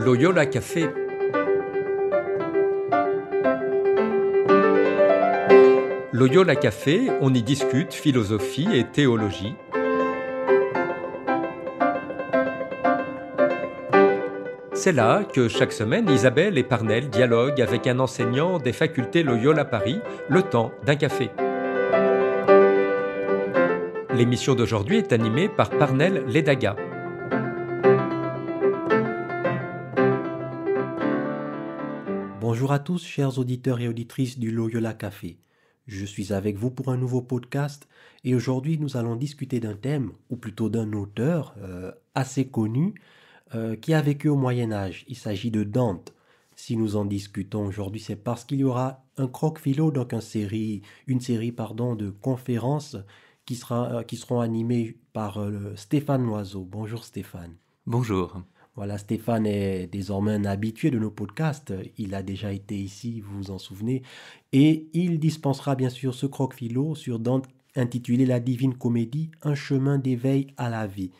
Loyola Café. Loyola Café, on y discute philosophie et théologie. C'est là que chaque semaine, Isabelle et Parnell dialoguent avec un enseignant des facultés Loyola Paris, le temps d'un café. L'émission d'aujourd'hui est animée par Parnell Ledaga. Bonjour à tous, chers auditeurs et auditrices du Loyola Café. Je suis avec vous pour un nouveau podcast et aujourd'hui nous allons discuter d'un thème, ou plutôt d'un auteur assez connu qui a vécu au Moyen-Âge. Il s'agit de Dante. Si nous en discutons aujourd'hui, c'est parce qu'il y aura un croque-philo, donc une série de conférences qui seront animées par Stéphane Loiseau. Bonjour Stéphane. Bonjour. Voilà, Stéphane est désormais un habitué de nos podcasts. Il a déjà été ici, vous vous en souvenez. Et il dispensera bien sûr ce croque-philo sur Dante intitulé La Divine Comédie, un chemin d'éveil à la vie.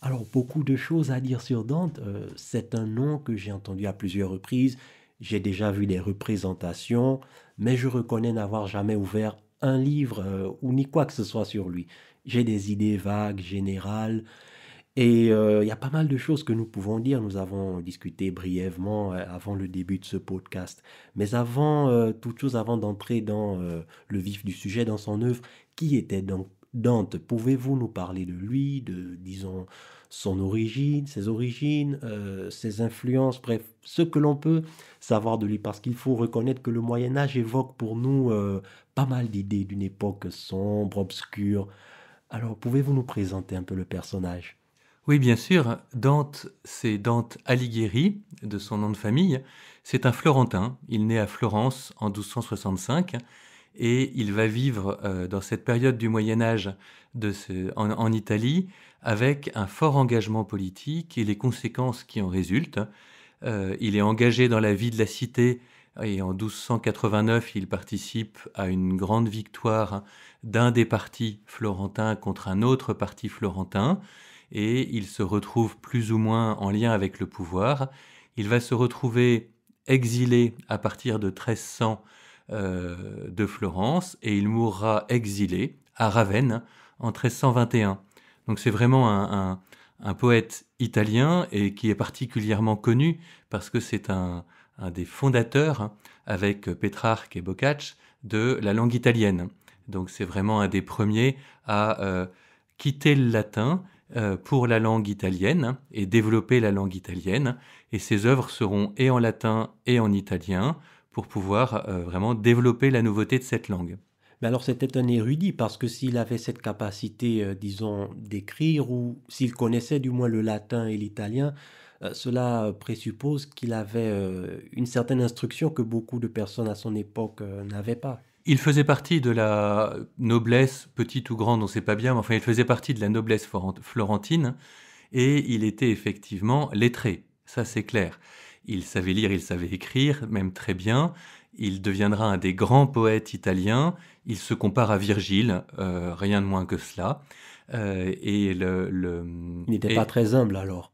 Alors, beaucoup de choses à dire sur Dante. C'est un nom que j'ai entendu à plusieurs reprises. J'ai déjà vu des représentations, mais je reconnais n'avoir jamais ouvert un livre ou ni quoi que ce soit sur lui. J'ai des idées vagues, générales. Et il y a pas mal de choses que nous pouvons dire. Nous avons discuté brièvement avant le début de ce podcast. Mais avant toute chose, avant d'entrer dans le vif du sujet, dans son œuvre, qui était donc Dante? Pouvez-vous nous parler de lui, de, disons, son origine, ses influences, bref, ce que l'on peut savoir de lui? Parce qu'il faut reconnaître que le Moyen-Âge évoque pour nous pas mal d'idées d'une époque sombre, obscure. Alors, pouvez-vous nous présenter un peu le personnage? Oui, bien sûr. Dante, c'est Dante Alighieri, de son nom de famille. C'est un Florentin. Il naît à Florence en 1265 et il va vivre dans cette période du Moyen-Âge en Italie avec un fort engagement politique et les conséquences qui en résultent. Il est engagé dans la vie de la cité et en 1289, il participe à une grande victoire d'un des partis florentins contre un autre parti florentin. Et il se retrouve plus ou moins en lien avec le pouvoir. Il va se retrouver exilé à partir de 1300 de Florence et il mourra exilé à Ravenne en 1321. Donc c'est vraiment un poète italien et qui est particulièrement connu parce que c'est un des fondateurs avec Pétrarque et Boccace de la langue italienne. Donc c'est vraiment un des premiers à quitter le latin pour la langue italienne et développer la langue italienne. Et ses œuvres seront et en latin et en italien pour pouvoir vraiment développer la nouveauté de cette langue. Mais alors c'était un érudit parce que s'il avait cette capacité, disons, d'écrire ou s'il connaissait du moins le latin et l'italien, cela présuppose qu'il avait une certaine instruction que beaucoup de personnes à son époque n'avaient pas. Il faisait partie de la noblesse, petite ou grande, on ne sait pas bien, mais enfin il faisait partie de la noblesse florentine et il était effectivement lettré, ça c'est clair. Il savait lire, il savait écrire, même très bien. Il deviendra un des grands poètes italiens. Il se compare à Virgile, rien de moins que cela. Il n'était pas très humble alors.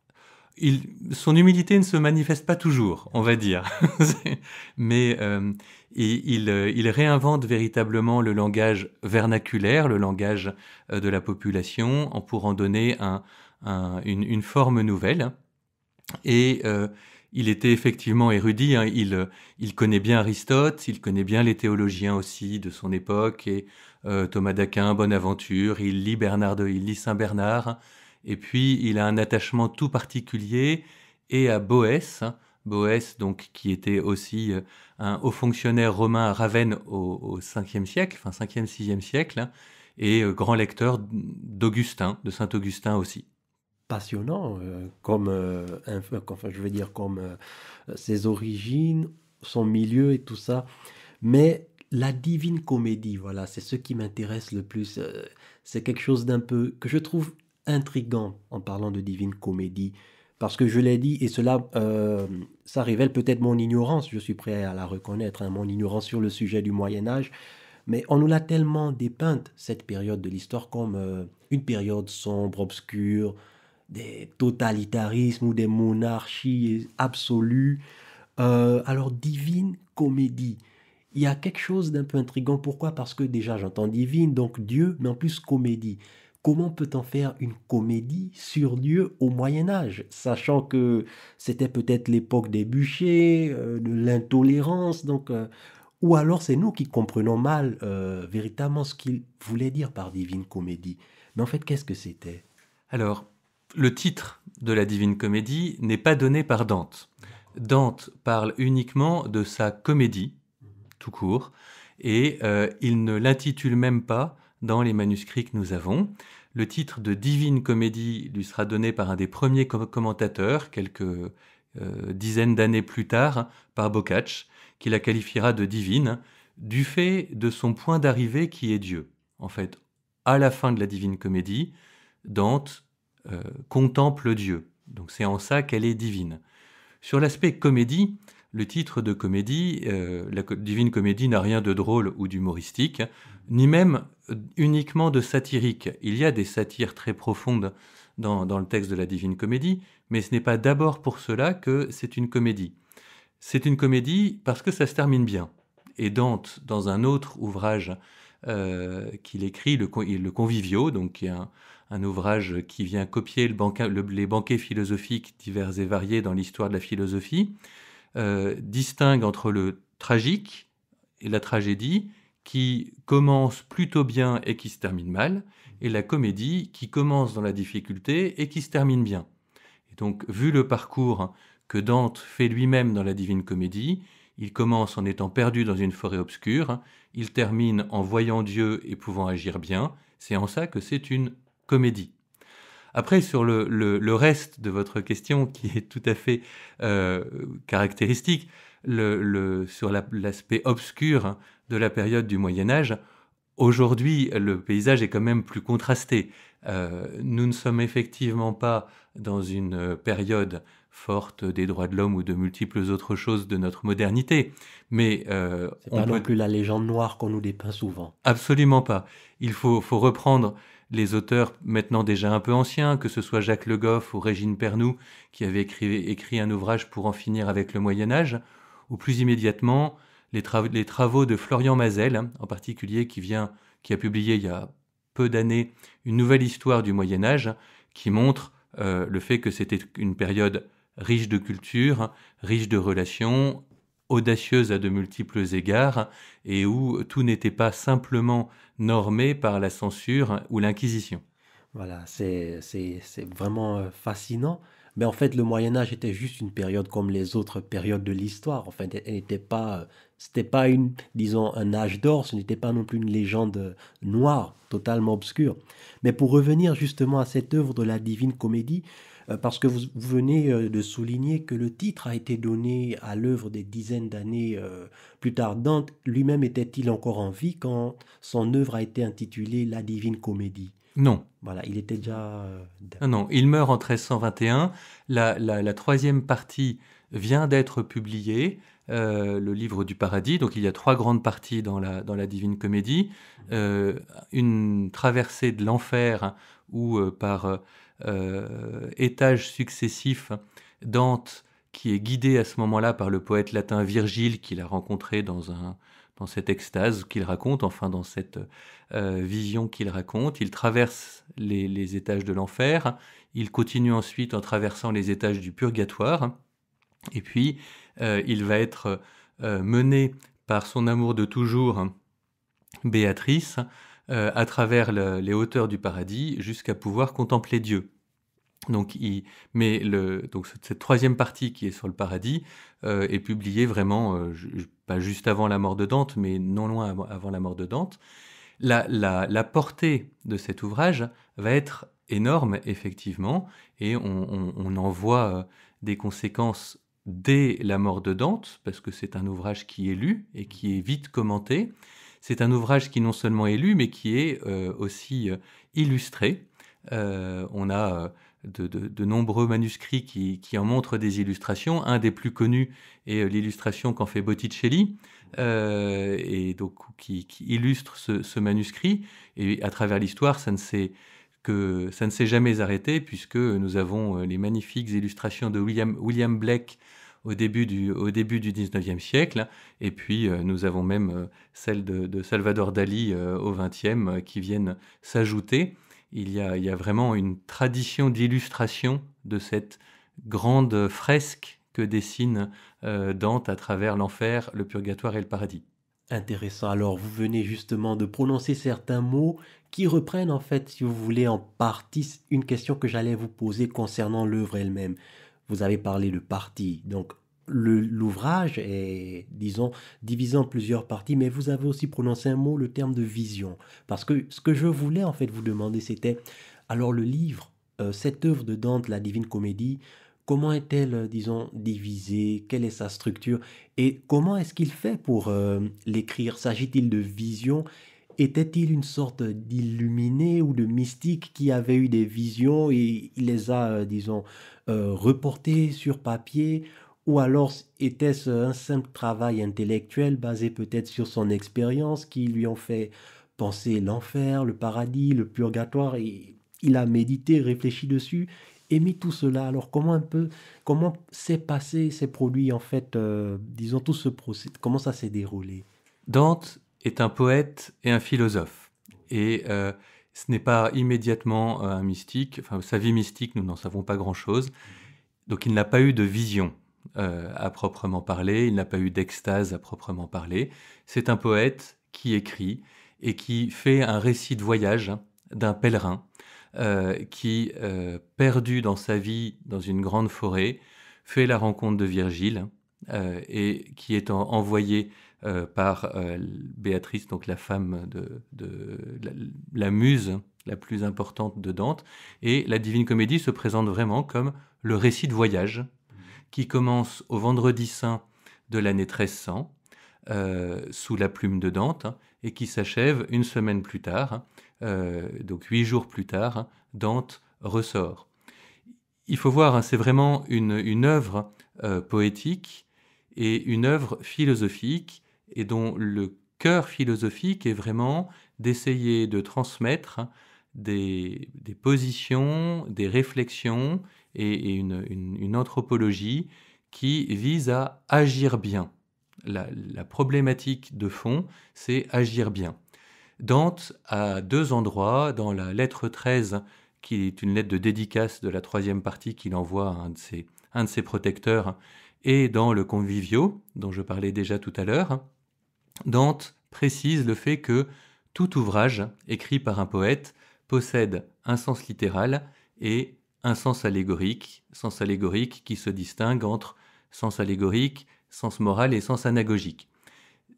Son humilité ne se manifeste pas toujours, on va dire. Mais il réinvente véritablement le langage vernaculaire, le langage de la population, pour en donner une forme nouvelle. Et il était effectivement érudit. Hein. Il connaît bien Aristote, il connaît bien les théologiens aussi de son époque, et Thomas d'Aquin, Bonaventure, il lit Saint Bernard. Et puis, il a un attachement tout particulier et à Boès, donc, qui était aussi un haut fonctionnaire romain à Ravenne au 5e siècle, enfin 5e, 6e siècle, et grand lecteur d'Augustin, de Saint-Augustin aussi. Passionnant, comme ses origines, son milieu et tout ça. Mais la Divine Comédie, voilà, c'est ce qui m'intéresse le plus. C'est quelque chose d'un peu que je trouve intriguant en parlant de Divine Comédie. Parce que je l'ai dit, et cela, ça révèle peut-être mon ignorance, je suis prêt à la reconnaître, hein, mon ignorance sur le sujet du Moyen-Âge. Mais on nous l'a tellement dépeinte, cette période de l'histoire, comme une période sombre, obscure, des totalitarismes ou des monarchies absolues. Alors, divine comédie. Il y a quelque chose d'un peu intriguant. Pourquoi? Parce que déjà, j'entends divine, donc Dieu, mais en plus comédie. Comment peut-on faire une comédie sur Dieu au Moyen Âge, sachant que c'était peut-être l'époque des bûchers, de l'intolérance, ou alors c'est nous qui comprenons mal véritablement ce qu'il voulait dire par divine comédie. Mais en fait, qu'est-ce que c'était? Alors, le titre de la Divine Comédie n'est pas donné par Dante. Dante parle uniquement de sa comédie, tout court, et il ne l'intitule même pas dans les manuscrits que nous avons. Le titre de Divine Comédie lui sera donné par un des premiers commentateurs, quelques dizaines d'années plus tard, par Boccace, qui la qualifiera de divine, du fait de son point d'arrivée qui est Dieu. En fait, à la fin de la Divine Comédie, Dante contemple Dieu. Donc c'est en ça qu'elle est divine. Sur l'aspect comédie, le titre de comédie, la Divine Comédie n'a rien de drôle ou d'humoristique, ni même uniquement de satirique. Il y a des satires très profondes dans le texte de la Divine Comédie, mais ce n'est pas d'abord pour cela que c'est une comédie. C'est une comédie parce que ça se termine bien. Et Dante, dans un autre ouvrage qu'il écrit, le Convivio, donc qui est un ouvrage qui vient copier les banquets philosophiques divers et variés dans l'histoire de la philosophie, distingue entre le tragique et la tragédie qui commence plutôt bien et qui se termine mal, et la comédie qui commence dans la difficulté et qui se termine bien. Et donc, vu le parcours que Dante fait lui-même dans la Divine Comédie, il commence en étant perdu dans une forêt obscure, il termine en voyant Dieu et pouvant agir bien, c'est en ça que c'est une comédie. Après, sur le reste de votre question, qui est tout à fait caractéristique, sur l'aspect obscur de la période du Moyen-Âge, aujourd'hui, le paysage est quand même plus contrasté. Nous ne sommes effectivement pas dans une période forte des droits de l'homme ou de multiples autres choses de notre modernité, mais C'est pas non plus la légende noire qu'on nous dépeint souvent. absolument pas. Il faut reprendre les auteurs maintenant déjà un peu anciens, que ce soit Jacques Le Goff ou Régine Pernoud, qui avaient écrit un ouvrage pour en finir avec le Moyen-Âge, ou plus immédiatement les travaux de Florian Mazel, en particulier, qui a publié il y a peu d'années une nouvelle histoire du Moyen-Âge, qui montre le fait que c'était une période riche de culture, riche de relations, audacieuse à de multiples égards, et où tout n'était pas simplement normé par la censure ou l'Inquisition. Voilà, c'est vraiment fascinant. Mais en fait, le Moyen Âge était juste une période comme les autres périodes de l'histoire. En fait, elle n'était pas, c'était pas disons, un âge d'or, ce n'était pas non plus une légende noire, totalement obscure. Mais pour revenir justement à cette œuvre de la Divine Comédie, parce que vous venez de souligner que le titre a été donné à l'œuvre des dizaines d'années plus tard. Dante lui-même était-il encore en vie quand son œuvre a été intitulée La Divine Comédie? Non. Voilà, il était déjà... Non, il meurt en 1321. La troisième partie vient d'être publiée, le livre du paradis. Donc il y a 3 grandes parties dans la Divine Comédie. Une traversée de l'enfer où par étages successifs, Dante, qui est guidé à ce moment-là par le poète latin Virgile, qu'il a rencontré dans cette extase qu'il raconte, enfin dans cette vision qu'il raconte. Il traverse les étages de l'enfer, il continue ensuite en traversant les étages du purgatoire, et puis il va être mené par son amour de toujours, Béatrice, à travers les hauteurs du paradis jusqu'à pouvoir contempler Dieu. Donc, donc cette troisième partie qui est sur le paradis est publiée vraiment, pas juste avant la mort de Dante, mais non loin avant la mort de Dante. La portée de cet ouvrage va être énorme, effectivement, et on en voit des conséquences dès la mort de Dante, parce que c'est un ouvrage qui est lu et qui est vite commenté. C'est un ouvrage qui non seulement est lu, mais qui est aussi illustré. On a de nombreux manuscrits qui en montrent des illustrations. Un des plus connus est l'illustration qu'en fait Botticelli, et donc qui illustre ce manuscrit. Et à travers l'histoire, ça ne s'est que ça ne s'est jamais arrêté, puisque nous avons les magnifiques illustrations de William Blake au début du 19e siècle, et puis nous avons même celles de Salvador Dali au 20e qui viennent s'ajouter. Il y a vraiment une tradition d'illustration de cette grande fresque que dessine Dante à travers l'enfer, le purgatoire et le paradis. Intéressant. Alors, vous venez justement de prononcer certains mots qui reprennent, en fait, si vous voulez, en partie une question que j'allais vous poser concernant l'œuvre elle-même. Vous avez parlé de partie. Donc, l'ouvrage est, disons, divisé en plusieurs parties, mais vous avez aussi prononcé un mot, le terme de vision. Parce que ce que je voulais, en fait, vous demander, c'était, alors, le livre, cette œuvre de Dante, la Divine Comédie, comment est-elle, disons, divisée? Quelle est sa structure? Et comment est-ce qu'il fait pour l'écrire? S'agit-il de vision? Était-il une sorte d'illuminé ou de mystique qui avait eu des visions et il les a, disons, reportées sur papier? Ou alors était-ce un simple travail intellectuel basé peut-être sur son expérience qui lui ont fait penser l'enfer, le paradis, le purgatoire et il a médité, réfléchi dessus et mis tout cela. Alors comment s'est passé, s'est produit en fait, disons tout ce procès, comment ça s'est déroulé? Dante est un poète et un philosophe. Et ce n'est pas immédiatement un mystique. Enfin, sa vie mystique, nous n'en savons pas grand-chose. Donc il n'a pas eu de vision à proprement parler. Il n'a pas eu d'extase à proprement parler. C'est un poète qui écrit et qui fait un récit de voyage d'un pèlerin qui, perdu dans sa vie dans une grande forêt, fait la rencontre de Virgile et qui est envoyé par Béatrice, donc la femme de la muse la plus importante de Dante. Et la Divine Comédie se présente vraiment comme le récit de voyage qui commence au vendredi saint de l'année 1300, sous la plume de Dante, et qui s'achève une semaine plus tard, donc 8 jours plus tard, Dante ressort. Il faut voir, c'est vraiment une œuvre poétique et une œuvre philosophique, et dont le cœur philosophique est vraiment d'essayer de transmettre des positions, des réflexions et une anthropologie qui vise à agir bien. La problématique de fond, c'est agir bien. Dante, à 2 endroits, dans la lettre 13, qui est une lettre de dédicace de la 3e partie qu'il envoie à un de ses protecteurs, et dans le Convivio, dont je parlais déjà tout à l'heure, Dante précise le fait que tout ouvrage écrit par un poète possède un sens littéral et un sens allégorique qui se distingue entre sens allégorique, sens moral et sens anagogique.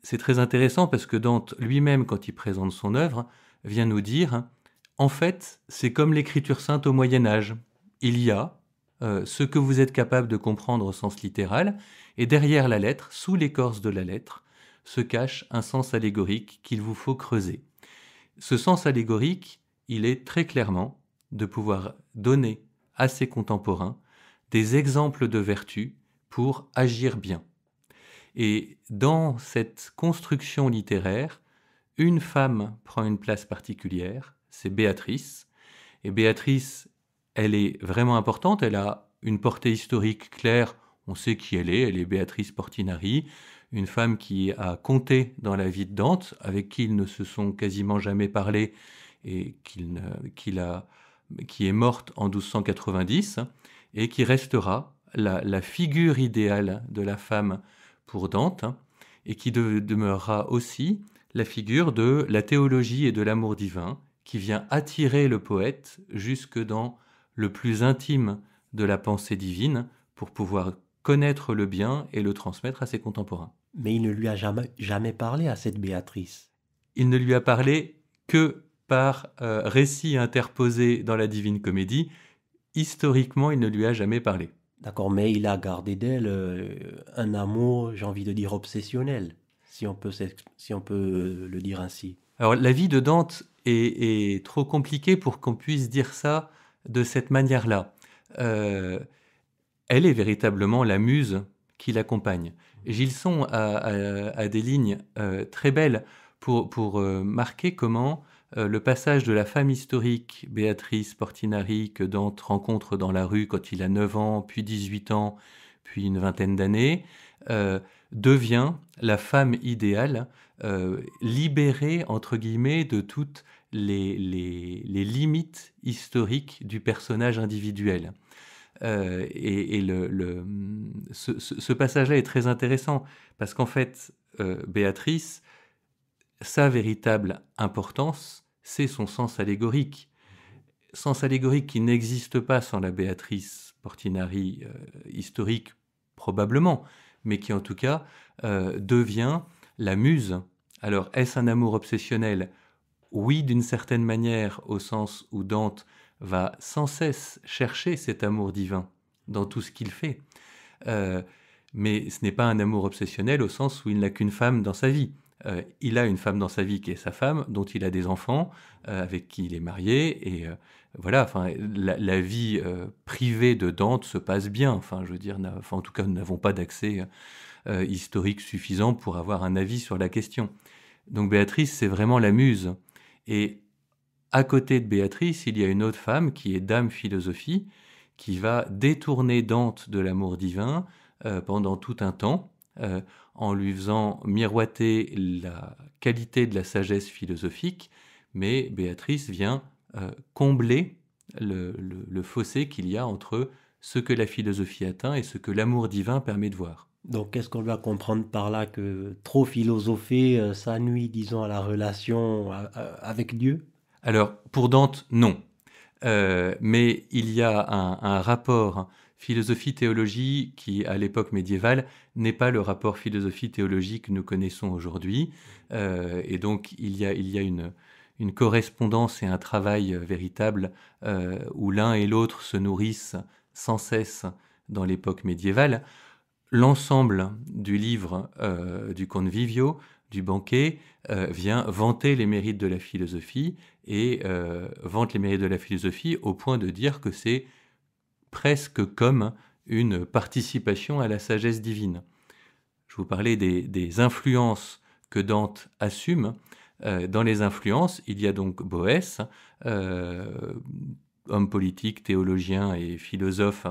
C'est très intéressant parce que Dante lui-même, quand il présente son œuvre, vient nous dire « En fait, c'est comme l'écriture sainte au Moyen-Âge. Il y a ce que vous êtes capable de comprendre au sens littéral, et derrière la lettre, sous l'écorce de la lettre, se cache un sens allégorique qu'il vous faut creuser. Ce sens allégorique, il est très clairement de pouvoir donner à ses contemporains des exemples de vertu pour agir bien. Et dans cette construction littéraire, une femme prend une place particulière, c'est Béatrice. Et Béatrice, elle est vraiment importante, elle a une portée historique claire, on sait qui elle est Béatrice Portinari, une femme qui a compté dans la vie de Dante, avec qui ils ne se sont quasiment jamais parlé et qui est morte en 1290 et qui restera la figure idéale de la femme pour Dante et qui demeurera aussi la figure de la théologie et de l'amour divin qui vient attirer le poète jusque dans le plus intime de la pensée divine pour pouvoir connaître le bien et le transmettre à ses contemporains. Mais il ne lui a jamais parlé à cette Béatrice. Il ne lui a parlé que par récit interposé dans la Divine Comédie. Historiquement, il ne lui a jamais parlé. D'accord, mais il a gardé d'elle un amour, j'ai envie de dire obsessionnel, si on peut le dire ainsi. Alors, la vie de Dante est trop compliquée pour qu'on puisse dire ça de cette manière-là. Elle est véritablement la muse qui l'accompagne. Gilson a des lignes très belles pour marquer comment le passage de la femme historique, Béatrice Portinari, que Dante rencontre dans la rue quand il a 9 ans, puis 18 ans, puis une vingtaine d'années, devient la femme idéale, libérée, entre guillemets, de toutes les limites historiques du personnage individuel. Ce passage-là est très intéressant, parce qu'en fait, Béatrice, sa véritable importance, c'est son sens allégorique. Sens allégorique qui n'existe pas sans la Béatrice Portinari historique, probablement, mais qui en tout cas devient la muse. Alors, est-ce un amour obsessionnel ? Oui, d'une certaine manière, au sens où Dante va sans cesse chercher cet amour divin dans tout ce qu'il fait. Mais ce n'est pas un amour obsessionnel au sens où il n'a qu'une femme dans sa vie. Il a une femme dans sa vie qui est sa femme, dont il a des enfants, avec qui il est marié, et voilà, enfin, la vie privée de Dante se passe bien. Enfin, je veux dire, en tout cas, nous n'avons pas d'accès historique suffisant pour avoir un avis sur la question. Donc Béatrice, c'est vraiment la muse. Et à côté de Béatrice, il y a une autre femme qui est Dame Philosophie, qui va détourner Dante de l'amour divin pendant tout un temps, en lui faisant miroiter la qualité de la sagesse philosophique, mais Béatrice vient combler le fossé qu'il y a entre ce que la philosophie atteint et ce que l'amour divin permet de voir. Donc, qu'est-ce qu'on doit comprendre par là, que trop philosopher, ça nuit, disons, à la relation avec Dieu? Alors, pour Dante, non. Mais il y a un rapport philosophie-théologie qui, à l'époque médiévale, n'est pas le rapport philosophie-théologie que nous connaissons aujourd'hui. Et donc, il y a une correspondance et un travail véritable où l'un et l'autre se nourrissent sans cesse dans l'époque médiévale. L'ensemble du livre du Comte Vivio, du banquet, vient vanter les mérites de la philosophie et vante les mérites de la philosophie au point de dire que c'est presque comme une participation à la sagesse divine. Je vous parlais des influences que Dante assume. Dans les influences, il y a donc Boès, homme politique, théologien et philosophe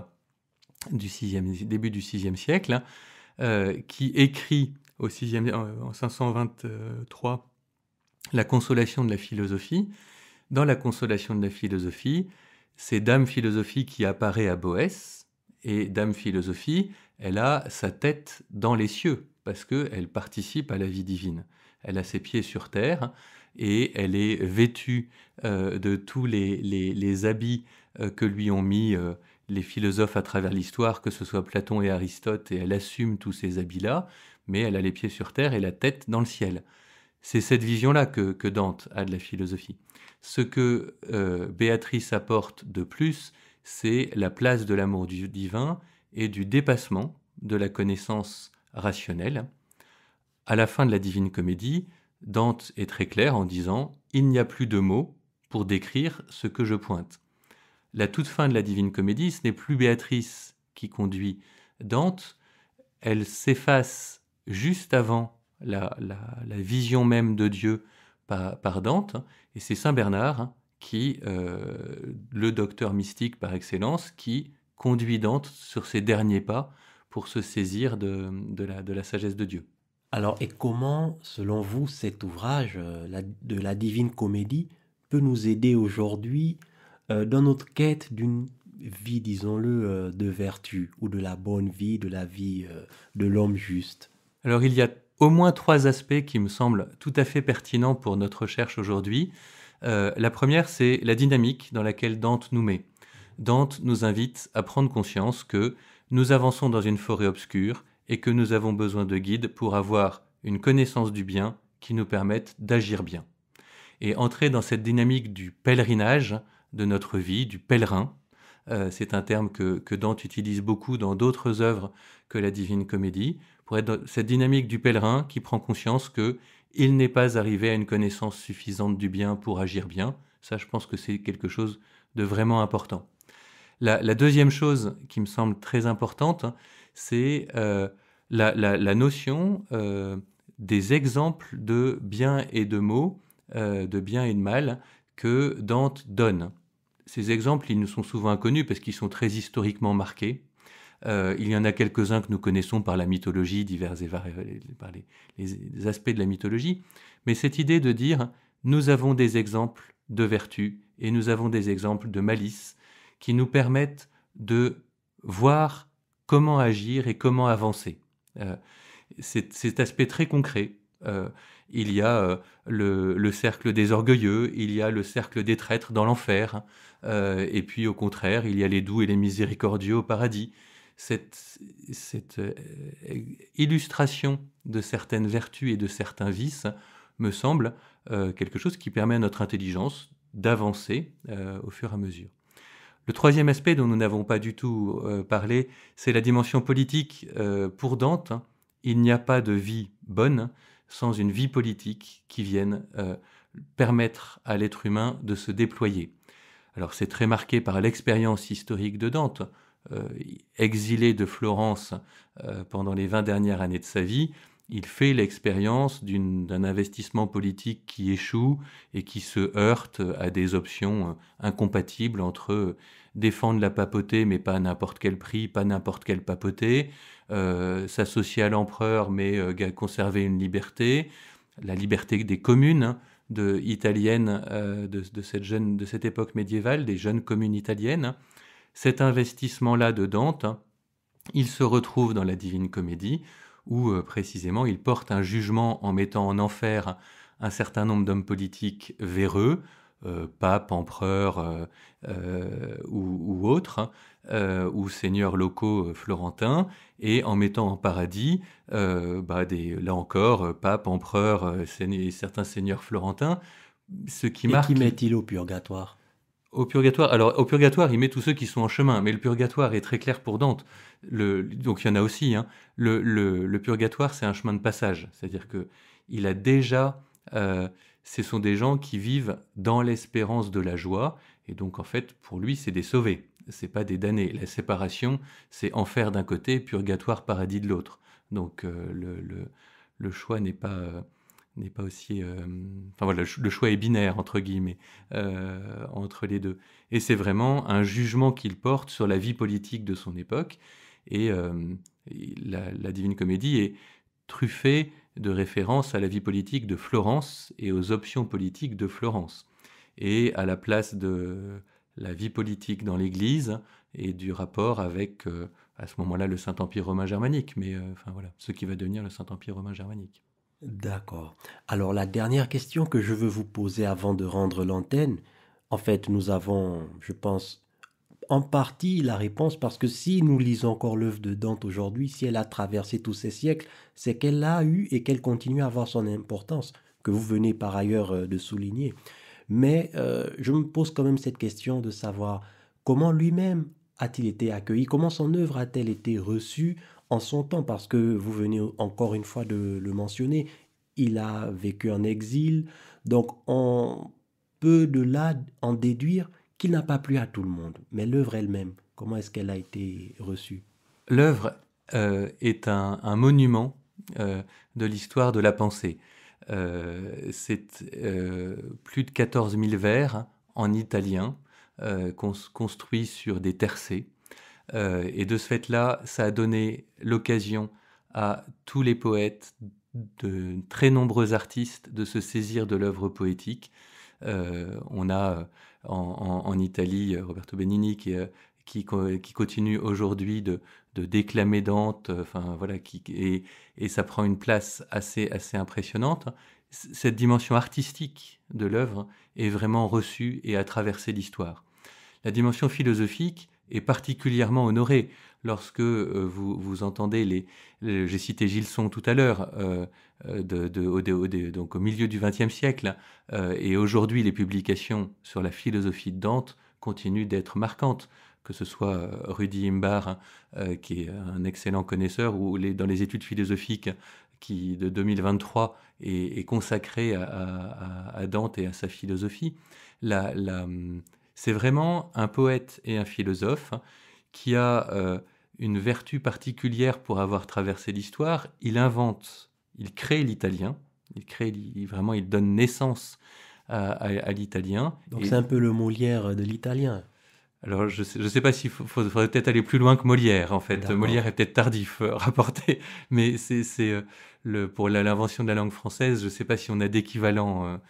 du début du VIe siècle, qui écrit en 523 la Consolation de la philosophie. Dans la Consolation de la philosophie, c'est Dame Philosophie qui apparaît à Boès, et Dame Philosophie, elle a sa tête dans les cieux, parce qu'elle participe à la vie divine. Elle a ses pieds sur terre, et elle est vêtue de tous les habits que lui ont mis les philosophes à travers l'histoire, que ce soit Platon et Aristote, et elle assume tous ces habits-là, mais elle a les pieds sur terre et la tête dans le ciel. C'est cette vision-là que Dante a de la philosophie. Ce que Béatrice apporte de plus, c'est la place de l'amour divin et du dépassement de la connaissance rationnelle. À la fin de la Divine Comédie, Dante est très clair en disant « Il n'y a plus de mots pour décrire ce que je pointe ». La toute fin de la Divine Comédie, ce n'est plus Béatrice qui conduit Dante, elle s'efface juste avant la vision même de Dieu par Dante, et c'est Saint Bernard qui, le docteur mystique par excellence, qui conduit Dante sur ses derniers pas pour se saisir de la sagesse de Dieu. Alors, et comment, selon vous, cet ouvrage de la Divine Comédie peut nous aider aujourd'hui dans notre quête d'une vie, disons-le, de vertu, ou de la bonne vie, de la vie de l'homme juste? Alors, il y a au moins 3 aspects qui me semblent tout à fait pertinents pour notre recherche aujourd'hui. La première, c'est la dynamique dans laquelle Dante nous met. Dante nous invite à prendre conscience que nous avançons dans une forêt obscure et que nous avons besoin de guides pour avoir une connaissance du bien qui nous permette d'agir bien. Et entrer dans cette dynamique du pèlerinage de notre vie, du pèlerin, c'est un terme que Dante utilise beaucoup dans d'autres œuvres que la Divine Comédie, pour être dans cette dynamique du pèlerin qui prend conscience qu'il n'est pas arrivé à une connaissance suffisante du bien pour agir bien. Ça, je pense que c'est quelque chose de vraiment important. La deuxième chose qui me semble très importante, c'est la notion des exemples de bien et de maux de bien et de mal que Dante donne. Ces exemples, ils nous sont souvent inconnus parce qu'ils sont très historiquement marqués. Il y en a quelques-uns que nous connaissons par la mythologie, divers et variés, par les aspects de la mythologie. Mais cette idée de dire, nous avons des exemples de vertu et nous avons des exemples de malice qui nous permettent de voir comment agir et comment avancer. C'est cet aspect très concret. Il y a le cercle des orgueilleux, il y a le cercle des traîtres dans l'enfer, et puis au contraire, il y a les doux et les miséricordieux au paradis. Cette illustration de certaines vertus et de certains vices me semble quelque chose qui permet à notre intelligence d'avancer au fur et à mesure. Le troisième aspect dont nous n'avons pas du tout parlé, c'est la dimension politique. Pour Dante, il n'y a pas de vie bonne sans une vie politique qui vienne permettre à l'être humain de se déployer. Alors c'est très marqué par l'expérience historique de Dante. Exilé de Florence pendant les 20 dernières années de sa vie, il fait l'expérience d'un investissement politique qui échoue et qui se heurte à des options incompatibles entre défendre la papauté mais pas à n'importe quel prix, pas n'importe quelle papauté, s'associer à l'empereur mais conserver une liberté, la liberté des communes italiennes de cette époque médiévale, des jeunes communes italiennes. Cet investissement-là de Dante, il se retrouve dans la Divine Comédie, où précisément il porte un jugement en mettant en enfer un certain nombre d'hommes politiques véreux, papes, empereurs ou autres, ou seigneurs locaux florentins, et en mettant en paradis, là encore, papes, empereurs, certains seigneurs florentins, ce qui marque... Et qui met-il au purgatoire ? Au purgatoire, alors au purgatoire, il met tous ceux qui sont en chemin, mais le purgatoire est très clair pour Dante. Donc il y en a aussi. Hein. Le purgatoire, c'est un chemin de passage, c'est-à-dire que il a déjà, ce sont des gens qui vivent dans l'espérance de la joie, et donc en fait, pour lui, c'est des sauvés, c'est pas des damnés. La séparation, c'est enfer d'un côté, purgatoire, paradis de l'autre. Donc le choix n'est pas aussi... Enfin voilà, le choix est binaire, entre guillemets, entre les deux. Et c'est vraiment un jugement qu'il porte sur la vie politique de son époque. Et la Divine Comédie est truffée de références à la vie politique de Florence et aux options politiques de Florence. Et à la place de la vie politique dans l'Église et du rapport avec, à ce moment-là, le Saint-Empire romain germanique. Mais enfin voilà, ce qui va devenir le Saint-Empire romain germanique. D'accord. Alors la dernière question que je veux vous poser avant de rendre l'antenne, en fait, nous avons, je pense, en partie la réponse parce que si nous lisons encore l'œuvre de Dante aujourd'hui, si elle a traversé tous ces siècles, c'est qu'elle a eu et qu'elle continue à avoir son importance, que vous venez par ailleurs de souligner. Mais je me pose quand même cette question de savoir comment lui-même a-t-il été accueilli, comment son œuvre a-t-elle été reçue en son temps, parce que vous venez encore une fois de le mentionner, il a vécu en exil, donc on peut de là en déduire qu'il n'a pas plu à tout le monde. Mais l'œuvre elle-même, comment est-ce qu'elle a été reçue ? L'œuvre est un monument de l'histoire de la pensée. C'est plus de 14 000 vers en italien, construits sur des tercets. Et de ce fait-là, ça a donné l'occasion à tous les poètes, de très nombreux artistes, de se saisir de l'œuvre poétique. On a en Italie Roberto Benigni qui continue aujourd'hui de déclamer Dante, enfin voilà, et ça prend une place assez impressionnante. Cette dimension artistique de l'œuvre est vraiment reçue et a traversé l'histoire. La dimension philosophique est particulièrement honorée lorsque vous entendez j'ai cité Gilson tout à l'heure, donc au milieu du XXe siècle, et aujourd'hui les publications sur la philosophie de Dante continuent d'être marquantes, que ce soit Rudi Imbar, qui est un excellent connaisseur, ou dans les études philosophiques qui de 2023 est consacré à Dante et à sa philosophie. C'est vraiment un poète et un philosophe qui a une vertu particulière pour avoir traversé l'histoire. Il crée l'italien. il donne naissance à l'italien. Donc c'est un peu le Molière de l'italien. Alors, je sais pas s'il faudrait peut-être aller plus loin que Molière, en fait. D'accord. Molière est peut-être tardif rapporté, mais pour l'invention de la langue française, je sais pas si on a d'équivalent.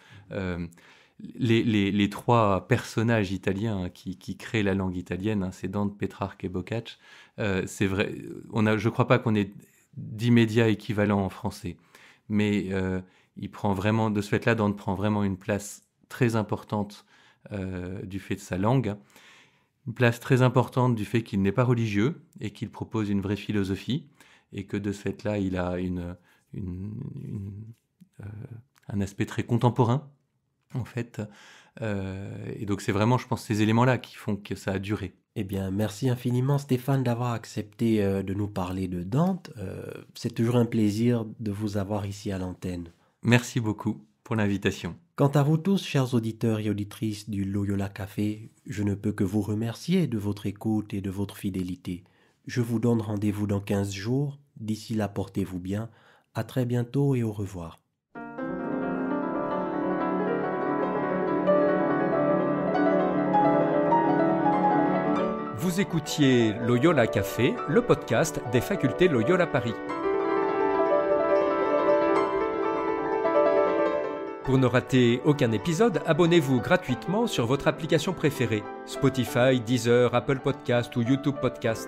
Les trois personnages italiens qui créent la langue italienne, c'est Dante, Pétrarque et Boccace. C'est vrai, je crois pas qu'on ait d'immédiat équivalent en français, mais il prend vraiment, de ce fait-là, Dante prend vraiment une place très importante du fait de sa langue. Une place très importante du fait qu'il n'est pas religieux et qu'il propose une vraie philosophie, et que de ce fait-là, il a un aspect très contemporain, en fait. Et donc c'est vraiment, je pense, ces éléments-là qui font que ça a duré. Eh bien, merci infiniment Stéphane d'avoir accepté de nous parler de Dante. C'est toujours un plaisir de vous avoir ici à l'antenne. Merci beaucoup pour l'invitation. Quant à vous tous, chers auditeurs et auditrices du Loyola Café, je ne peux que vous remercier de votre écoute et de votre fidélité. Je vous donne rendez-vous dans 15 jours. D'ici là, portez-vous bien. À très bientôt et au revoir. Vous écoutiez Loyola Café, le podcast des facultés Loyola Paris. Pour ne rater aucun épisode, abonnez-vous gratuitement sur votre application préférée, Spotify, Deezer, Apple Podcast ou YouTube Podcast.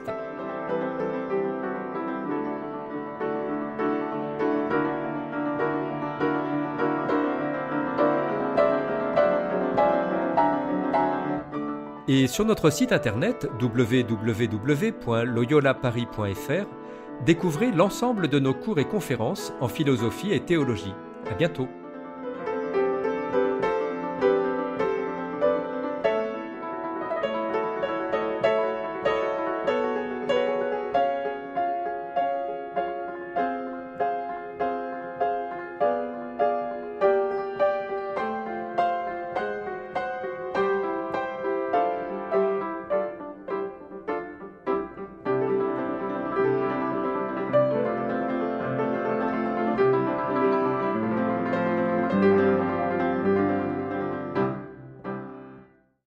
Et sur notre site internet www.loyolaparis.fr, découvrez l'ensemble de nos cours et conférences en philosophie et théologie. À bientôt.